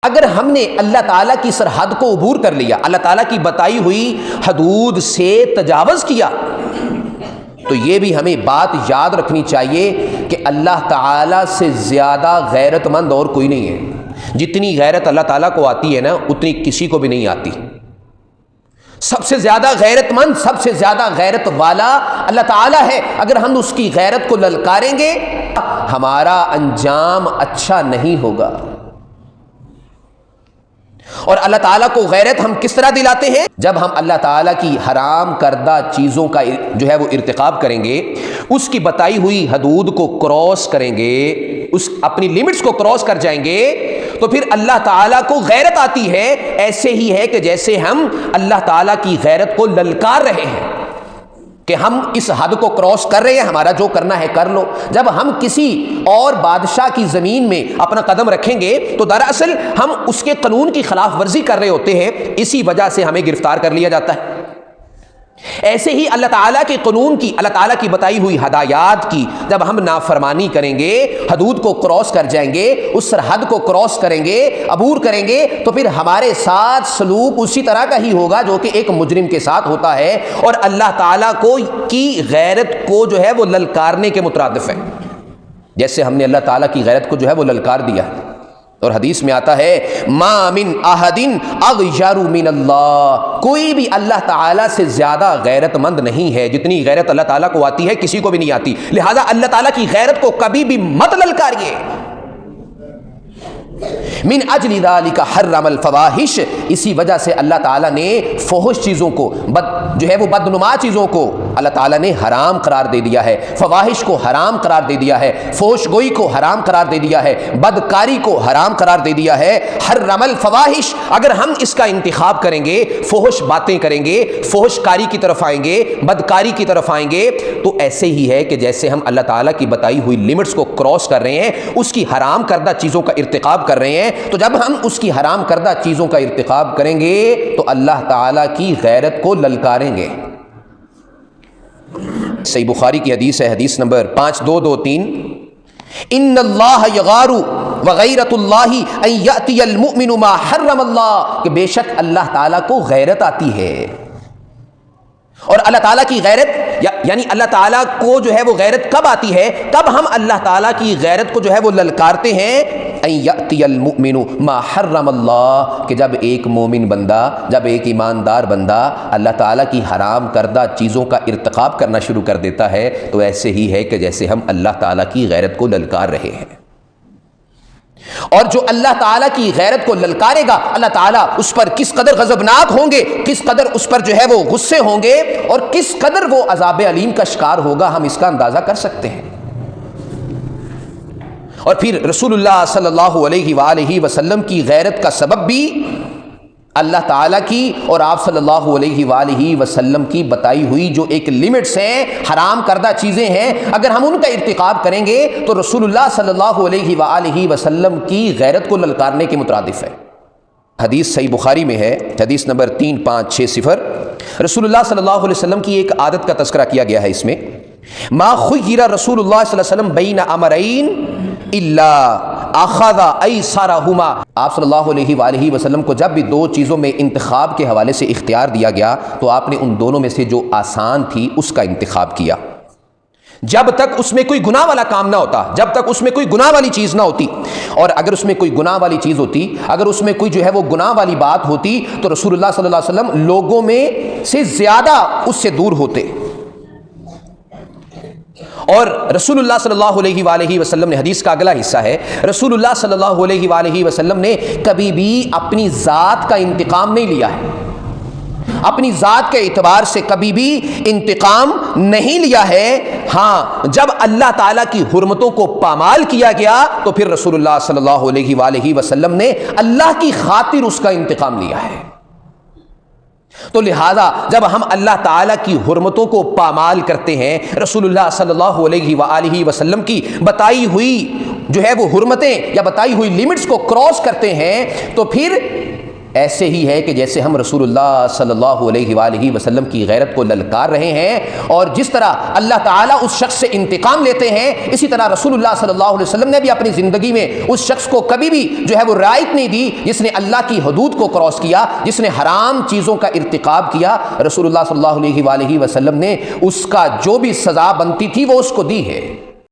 اگر ہم نے اللہ تعالیٰ کی سرحد کو عبور کر لیا، اللہ تعالیٰ کی بتائی ہوئی حدود سے تجاوز کیا، تو یہ بھی ہمیں بات یاد رکھنی چاہیے کہ اللہ تعالیٰ سے زیادہ غیرت مند اور کوئی نہیں ہے۔ جتنی غیرت اللہ تعالیٰ کو آتی ہے نا، اتنی کسی کو بھی نہیں آتی۔ سب سے زیادہ غیرت مند، سب سے زیادہ غیرت والا اللہ تعالیٰ ہے۔ اگر ہم اس کی غیرت کو للکاریں گے، ہمارا انجام اچھا نہیں ہوگا۔ اور اللہ تعالیٰ کو غیرت ہم کس طرح دلاتے ہیں؟ جب ہم اللہ تعالیٰ کی حرام کردہ چیزوں کا جو ہے وہ ارتکاب کریں گے، اس کی بتائی ہوئی حدود کو کراس کریں گے، اس اپنی لمٹس کو کراس کر جائیں گے، تو پھر اللہ تعالیٰ کو غیرت آتی ہے۔ ایسے ہی ہے کہ جیسے ہم اللہ تعالیٰ کی غیرت کو للکار رہے ہیں کہ ہم اس حد کو کراس کر رہے ہیں، ہمارا جو کرنا ہے کر لو۔ جب ہم کسی اور بادشاہ کی زمین میں اپنا قدم رکھیں گے تو دراصل ہم اس کے قانون کی خلاف ورزی کر رہے ہوتے ہیں، اسی وجہ سے ہمیں گرفتار کر لیا جاتا ہے۔ ایسے ہی اللہ تعالیٰ کے قانون کی، اللہ تعالیٰ کی بتائی ہوئی ہدایات کی جب ہم نافرمانی کریں گے، حدود کو کراس کر جائیں گے، اس سرحد کو کراس کریں گے، عبور کریں گے، تو پھر ہمارے ساتھ سلوک اسی طرح کا ہی ہوگا جو کہ ایک مجرم کے ساتھ ہوتا ہے، اور اللہ تعالیٰ کی غیرت کو جو ہے وہ للکارنے کے مترادف ہے، جیسے ہم نے اللہ تعالیٰ کی غیرت کو جو ہے وہ للکار دیا ہے۔ اور حدیث میں آتا ہے ما من احد اغیر من اللہ، کوئی بھی اللہ تعالیٰ سے زیادہ غیرت مند نہیں ہے۔ جتنی غیرت اللہ تعالیٰ کو آتی ہے کسی کو بھی نہیں آتی، لہذا اللہ تعالیٰ کی غیرت کو کبھی بھی مت للکاریے۔ من اجل ذلک حرم الفواحش، اسی وجہ سے اللہ تعالیٰ نے فحش چیزوں کو، جو ہے وہ بدنما چیزوں کو اللہ تعالیٰ نے حرام قرار دے دیا ہے، فواحش کو حرام قرار دے دیا ہے، فحش گوئی کو حرام قرار دے دیا ہے، بدکاری کو حرام قرار دے دیا ہے۔ حرم الفواحش، اگر ہم اس کا انتخاب کریں گے، فحش باتیں کریں گے، فحش کاری کی طرف آئیں گے، بدکاری کی طرف آئیں گے، تو ایسے ہی ہے کہ جیسے ہم اللہ تعالیٰ کی بتائی ہوئی لمٹس کو کراس کر رہے ہیں، اس کی حرام کردہ چیزوں کا ارتکاب کر رہے ہیں۔ تو جب ہم اس کی حرام کردہ چیزوں کا ارتکاب کریں گے تو اللہ تعالیٰ کی غیرت کو للکاریں گے۔ صحیح بخاری کی حدیث ہے، حدیث نمبر 5223، ان اللہ یغار وغیرت اللہ ان یأتی المؤمن ما حرم اللہ، کہ بے شک اللہ تعالیٰ کو غیرت آتی ہے، اور اللہ تعالیٰ کی غیرت یعنی اللہ تعالیٰ کو جو ہے وہ غیرت کب آتی ہے؟ کب ہم اللہ تعالیٰ کی غیرت کو جو ہے وہ للکارتے ہیں، ان یأتی المؤمن ما حرم اللہ، کہ جب ایک مومن بندہ، جب ایک ایماندار بندہ اللہ تعالیٰ کی حرام کردہ چیزوں کا ارتکاب کرنا شروع کر دیتا ہے، تو ایسے ہی ہے کہ جیسے ہم اللہ تعالیٰ کی غیرت کو للکار رہے ہیں۔ اور جو اللہ تعالیٰ کی غیرت کو للکارے گا، اللہ تعالیٰ اس پر کس قدر غضبناک ہوں گے، کس قدر اس پر جو ہے وہ غصے ہوں گے، اور کس قدر وہ عذاب علیم کا شکار ہوگا، ہم اس کا اندازہ کر سکتے ہیں۔ اور پھر رسول اللہ صلی اللہ علیہ وآلہ وسلم کی غیرت کا سبب بھی اللہ تعالیٰ کی اور آپ صلی اللہ علیہ وآلہ وسلم کی بتائی ہوئی جو ایک لمٹس ہیں، حرام کردہ چیزیں ہیں، اگر ہم ان کا ارتکاب کریں گے تو رسول اللہ صلی اللہ علیہ وآلہ وسلم کی غیرت کو للکارنے کے مترادف ہے۔ حدیث صحیح بخاری میں ہے، حدیث نمبر 3560، رسول اللہ صلی اللہ علیہ وسلم کی ایک عادت کا تذکرہ کیا گیا ہے اس میں، ما خیر رسول اللہ صلی اللہ علیہ وسلم بین امرین الا اخذ ایسرہما، آپ صلی اللہ علیہ وآلہ وسلم کو جب بھی دو چیزوں میں انتخاب کے حوالے سے اختیار دیا گیا تو آپ نے ان دونوں میں سے جو آسان تھی اس کا انتخاب کیا، جب تک اس میں کوئی گناہ والا کام نہ ہوتا، جب تک اس میں کوئی گناہ والی چیز نہ ہوتی، اور اگر اس میں کوئی گناہ والی چیز ہوتی، اگر اس میں کوئی جو ہے وہ گناہ والی بات ہوتی تو رسول اللہ صلی اللہ علیہ وسلم لوگوں میں سے زیادہ اس سے دور ہوتے۔ اور رسول اللہ صلی اللہ علیہ وآلہ وسلم نے، حدیث کا اگلا حصہ ہے، رسول اللہ صلی اللہ علیہ وآلہ وسلم نے کبھی بھی اپنی ذات کا انتقام نہیں لیا ہے، اپنی ذات کے اعتبار سے کبھی بھی انتقام نہیں لیا ہے۔ ہاں، جب اللہ تعالیٰ کی حرمتوں کو پامال کیا گیا تو پھر رسول اللہ صلی اللہ علیہ وآلہ وسلم نے اللہ کی خاطر اس کا انتقام لیا ہے۔ تو لہذا جب ہم اللہ تعالیٰ کی حرمتوں کو پامال کرتے ہیں، رسول اللہ صلی اللہ علیہ وآلہ وسلم کی بتائی ہوئی جو ہے وہ حرمتیں یا بتائی ہوئی لمٹس کو کراس کرتے ہیں، تو پھر ایسے ہی ہے کہ جیسے ہم رسول اللہ صلی اللہ علیہ وآلہ وسلم کی غیرت کو للکار رہے ہیں، اور جس طرح اللہ تعالیٰ اس شخص سے انتقام لیتے ہیں، اسی طرح رسول اللہ صلی اللہ علیہ وسلم نے بھی اپنی زندگی میں اس شخص کو کبھی بھی جو ہے وہ رعایت نہیں دی جس نے اللہ کی حدود کو کراس کیا، جس نے حرام چیزوں کا ارتکاب کیا۔ رسول اللہ صلی اللہ علیہ وآلہ وسلم نے اس کا جو بھی سزا بنتی تھی وہ اس کو دی ہے۔